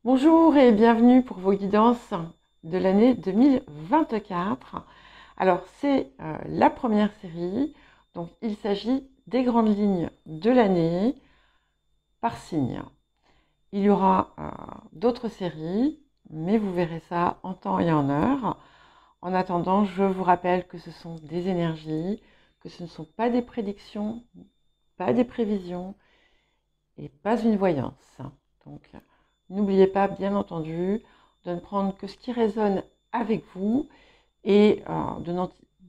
Bonjour et bienvenue pour vos guidances de l'année 2024. Alors c'est la première série, donc il s'agit des grandes lignes de l'année par signe. Il y aura d'autres séries, mais vous verrez ça en temps et en heure. En attendant, je vous rappelle que ce sont des énergies, que ce ne sont pas des prédictions, pas des prévisions et pas une voyance. Donc n'oubliez pas, bien entendu, de ne prendre que ce qui résonne avec vous et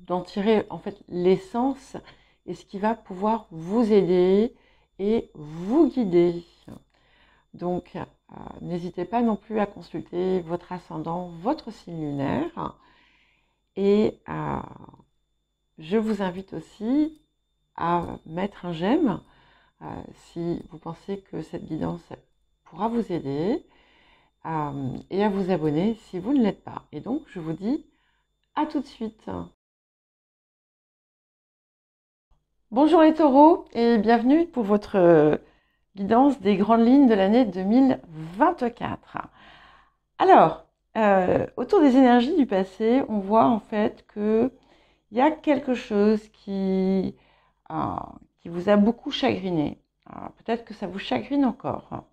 d'en tirer en fait l'essence et ce qui va pouvoir vous aider et vous guider. Donc, n'hésitez pas non plus à consulter votre ascendant, votre signe lunaire. Et je vous invite aussi à mettre un j'aime si vous pensez que cette guidance pourra vous aider et à vous abonner si vous ne l'êtes pas. Et donc, je vous dis à tout de suite. Bonjour les taureaux et bienvenue pour votre guidance des grandes lignes de l'année 2024. Alors, autour des énergies du passé, on voit en fait qu'il y a quelque chose qui vous a beaucoup chagriné. Peut-être que ça vous chagrine encore.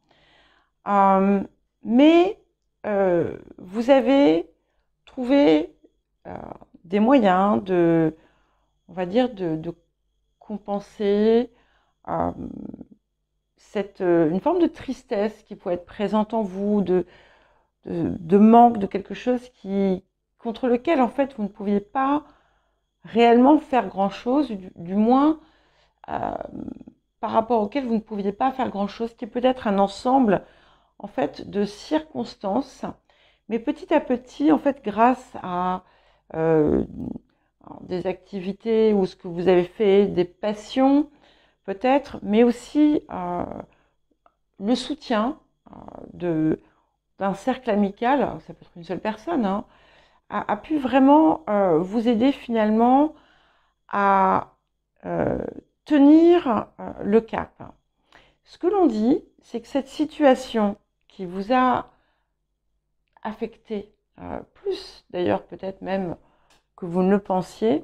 Mais vous avez trouvé des moyens on va dire, de compenser une forme de tristesse qui peut être présente en vous, de manque de quelque chose contre lequel en fait vous ne pouviez pas réellement faire grand-chose, du moins par rapport auquel vous ne pouviez pas faire grand-chose, qui est peut-être un ensemble en fait de circonstances, mais petit à petit en fait grâce à des activités ou ce que vous avez fait, des passions peut-être, mais aussi le soutien d'un cercle amical, ça peut être une seule personne, hein, a pu vraiment vous aider finalement à tenir le cap. Ce que l'on dit, c'est que cette situation qui vous a affecté, plus d'ailleurs peut-être même que vous ne le pensiez,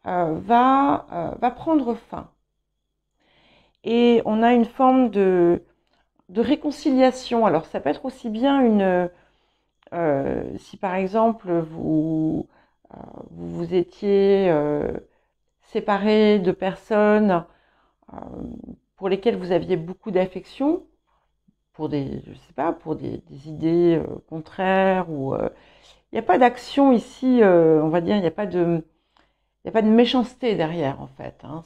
va prendre fin. Et on a une forme de réconciliation. Alors ça peut être aussi bien si par exemple vous étiez séparé de personnes pour lesquelles vous aviez beaucoup d'affection, pour je sais pas, pour des idées contraires, ou il n'y a pas d'action ici, on va dire, il n'y a pas de méchanceté derrière en fait. Hein.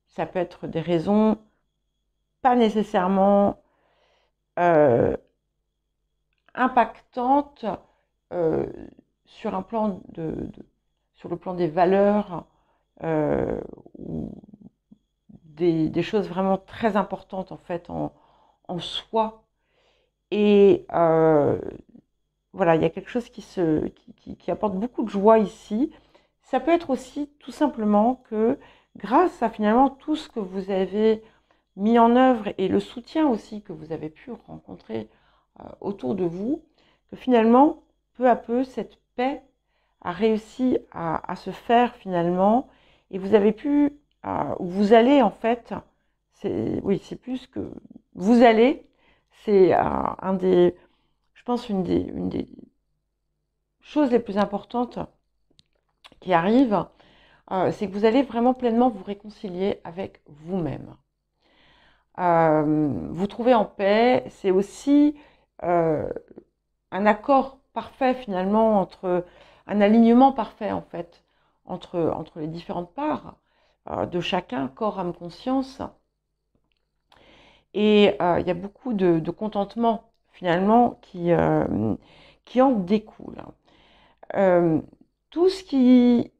Ça peut être des raisons pas nécessairement impactantes sur un plan sur le plan des valeurs ou des choses vraiment très importantes en fait en soi. Et voilà, il y a quelque chose qui apporte beaucoup de joie ici. Ça peut être aussi tout simplement que grâce à finalement tout ce que vous avez mis en œuvre et le soutien aussi que vous avez pu rencontrer autour de vous, que finalement, peu à peu, cette paix a réussi à se faire finalement, et vous avez pu, vous allez en fait, oui, c'est plus que vous allez, c'est je pense, une des choses les plus importantes qui arrivent, c'est que vous allez vraiment pleinement vous réconcilier avec vous-même. Vous trouver en paix, c'est aussi un accord parfait finalement un alignement parfait en fait entre les différentes parts de chacun, corps, âme, conscience. Et il y a beaucoup de contentement finalement qui en découle. Tout ce qui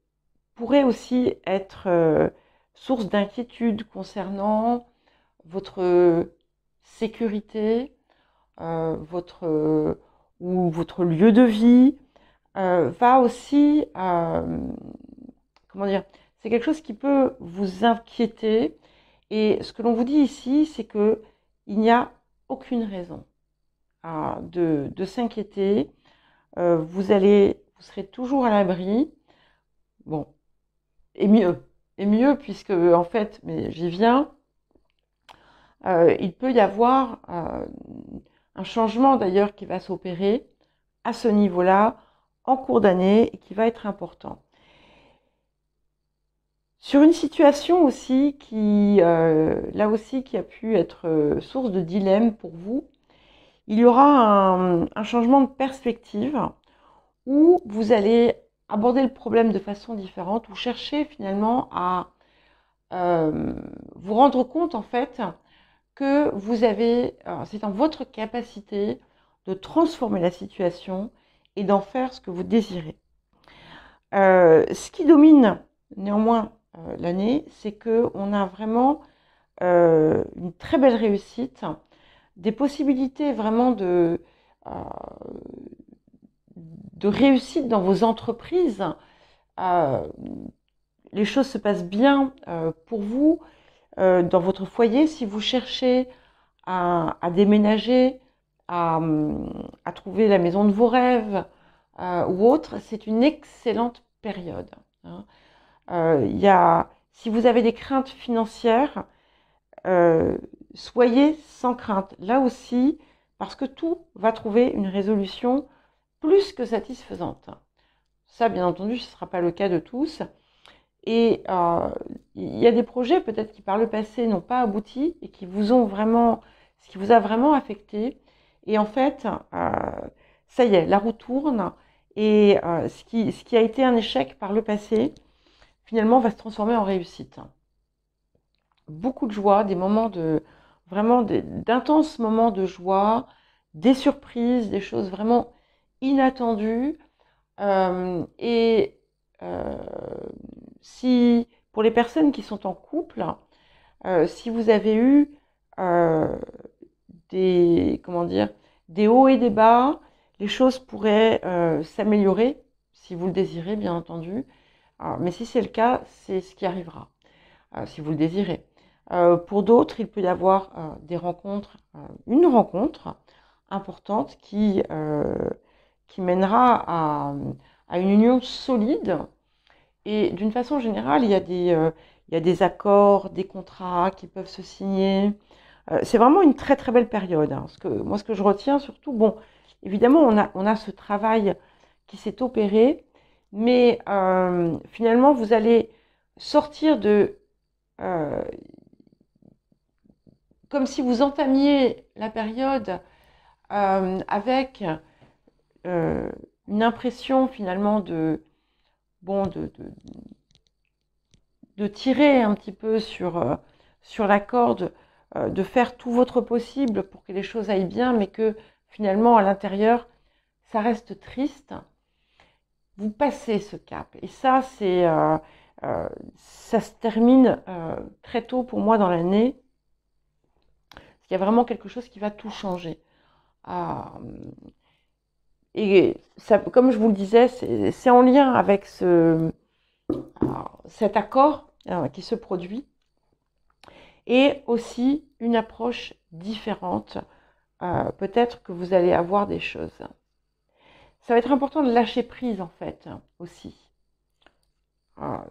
pourrait aussi être source d'inquiétude concernant votre sécurité, ou votre lieu de vie, va aussi, comment dire, c'est quelque chose qui peut vous inquiéter. Et ce que l'on vous dit ici, c'est que il n'y a aucune raison de s'inquiéter. Vous serez toujours à l'abri. Bon, et mieux puisque en fait, mais j'y viens, il peut y avoir un changement d'ailleurs qui va s'opérer à ce niveau-là en cours d'année et qui va être important. Sur une situation aussi qui, là aussi, qui a pu être source de dilemme pour vous, il y aura un changement de perspective où vous allez aborder le problème de façon différente ou chercher finalement à vous rendre compte en fait que c'est en votre capacité de transformer la situation et d'en faire ce que vous désirez. Ce qui domine néanmoins l'année, c'est qu'on a vraiment une très belle réussite, des possibilités vraiment de réussite dans vos entreprises. Les choses se passent bien pour vous dans votre foyer. Si vous cherchez à déménager, à trouver la maison de vos rêves ou autre, c'est une excellente période. Hein. Si vous avez des craintes financières, soyez sans crainte. Là aussi, parce que tout va trouver une résolution plus que satisfaisante. Ça, bien entendu, ce ne sera pas le cas de tous. Et il y a des projets peut-être qui par le passé n'ont pas abouti et qui vous ont vraiment, ce qui vous a vraiment affecté. Et en fait, ça y est, la roue tourne et ce qui a été un échec par le passé, finalement, va se transformer en réussite. Beaucoup de joie, des moments d'intenses moments de joie, des surprises, des choses vraiment inattendues. Si pour les personnes qui sont en couple, si vous avez eu des hauts et des bas, les choses pourraient s'améliorer si vous le désirez, bien entendu. Mais si c'est le cas, c'est ce qui arrivera, si vous le désirez. Pour d'autres, il peut y avoir une rencontre importante qui mènera à une union solide. Et d'une façon générale, il y a des accords, des contrats qui peuvent se signer. C'est vraiment une très très belle période. Hein. Ce que je retiens surtout, bon, évidemment, on a ce travail qui s'est opéré, mais finalement, vous allez sortir comme si vous entamiez la période avec une impression finalement de tirer un petit peu sur la corde, de faire tout votre possible pour que les choses aillent bien, mais que finalement à l'intérieur, ça reste triste. Vous passez ce cap. Et ça, ça se termine très tôt pour moi dans l'année. Il y a vraiment quelque chose qui va tout changer. Et ça, comme je vous le disais, c'est en lien avec cet accord qui se produit et aussi une approche différente. Peut-être que vous allez avoir des choses. Ça va être important de lâcher prise en fait aussi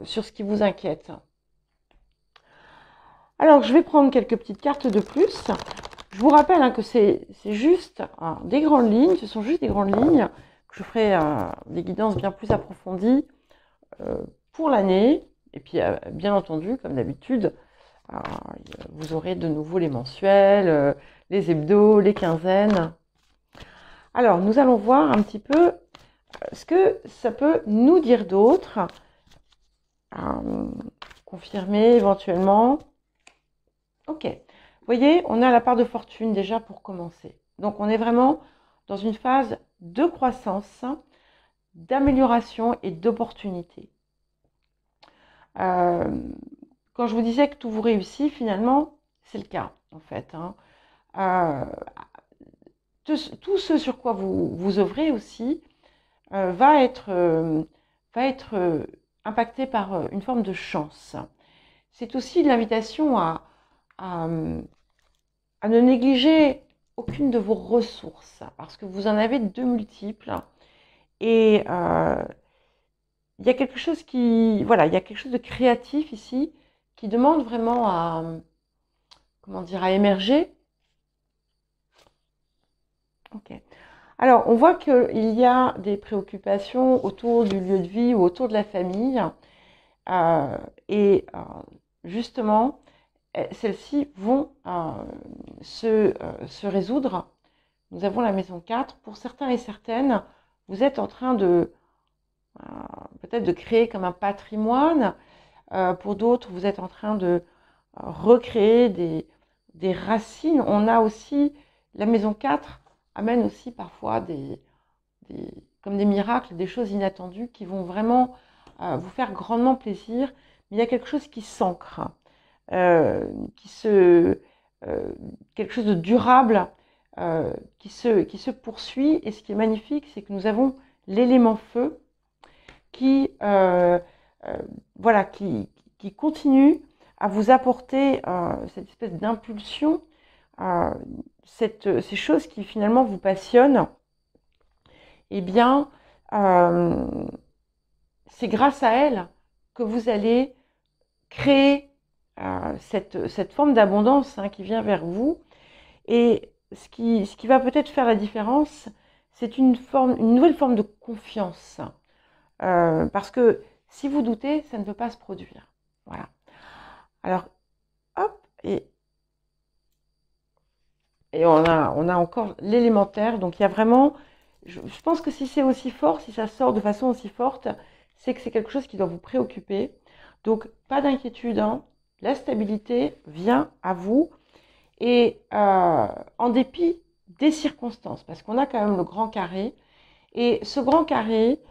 sur ce qui vous inquiète. Alors je vais prendre quelques petites cartes de plus. Je vous rappelle que c'est juste des grandes lignes, ce sont juste des grandes lignes, que je ferai des guidances bien plus approfondies pour l'année. Et puis bien entendu, comme d'habitude, vous aurez de nouveau les mensuels, les hebdos, les quinzaines. Alors nous allons voir un petit peu ce que ça peut nous dire d'autre. Confirmer éventuellement. Ok. Vous voyez, on a la part de fortune déjà pour commencer. Donc, on est vraiment dans une phase de croissance, d'amélioration et d'opportunité. Quand je vous disais que tout vous réussit, finalement, c'est le cas, en fait. Hein. Tout ce sur quoi vous œuvrez aussi va être impacté par une forme de chance. C'est aussi l'invitation à ne négliger aucune de vos ressources, parce que vous en avez de multiples. Et il y a quelque chose voilà, il y a quelque chose de créatif ici qui demande vraiment à, comment dire, à émerger. Ok. Alors, on voit qu'il y a des préoccupations autour du lieu de vie ou autour de la famille. Et justement, celles-ci vont se résoudre. Nous avons la maison 4. Pour certains et certaines, vous êtes en train de peut-être de créer comme un patrimoine. Pour d'autres, vous êtes en train de recréer des racines. On a aussi, la maison 4 amène aussi parfois comme des miracles, des choses inattendues qui vont vraiment vous faire grandement plaisir. Mais il y a quelque chose qui s'ancre, quelque chose de durable qui se poursuit. Et ce qui est magnifique, c'est que nous avons l'élément feu voilà, qui continue à vous apporter cette espèce d'impulsion, ces choses qui finalement vous passionnent. Eh bien, c'est grâce à elles que vous allez créer cette forme d'abondance qui vient vers vous. Et ce qui va peut-être faire la différence, c'est une nouvelle forme de confiance. Parce que si vous doutez, ça ne peut pas se produire. Voilà. Alors, hop, et on a encore l'élémentaire. Donc, il y a vraiment... Je pense que si c'est aussi fort, si ça sort de façon aussi forte, c'est que c'est quelque chose qui doit vous préoccuper. Donc, pas d'inquiétude. La stabilité vient à vous. Et en dépit des circonstances, parce qu'on a quand même le grand carré. Et ce grand carré,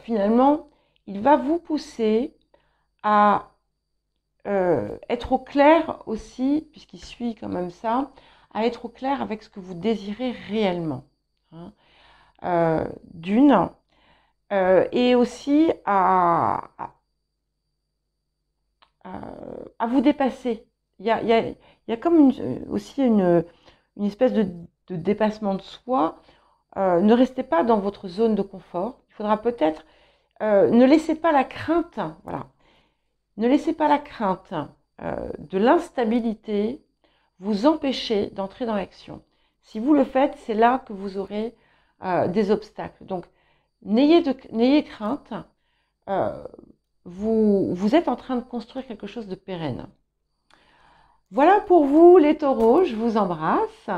finalement, il va vous pousser à être au clair aussi, puisqu'il suit quand même ça, à être au clair avec ce que vous désirez réellement. D'une, et aussi à vous dépasser. Il y a comme aussi une espèce de dépassement de soi. Ne restez pas dans votre zone de confort. Il faudra peut-être... ne laissez pas la crainte, voilà. Ne laissez pas la crainte de l'instabilité vous empêcher d'entrer dans l'action. Si vous le faites, c'est là que vous aurez des obstacles. Donc, n'ayez crainte. Vous êtes en train de construire quelque chose de pérenne. Voilà pour vous les taureaux, je vous embrasse.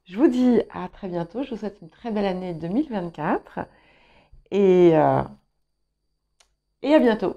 Je vous dis à très bientôt. Je vous souhaite une très belle année 2024 et à bientôt.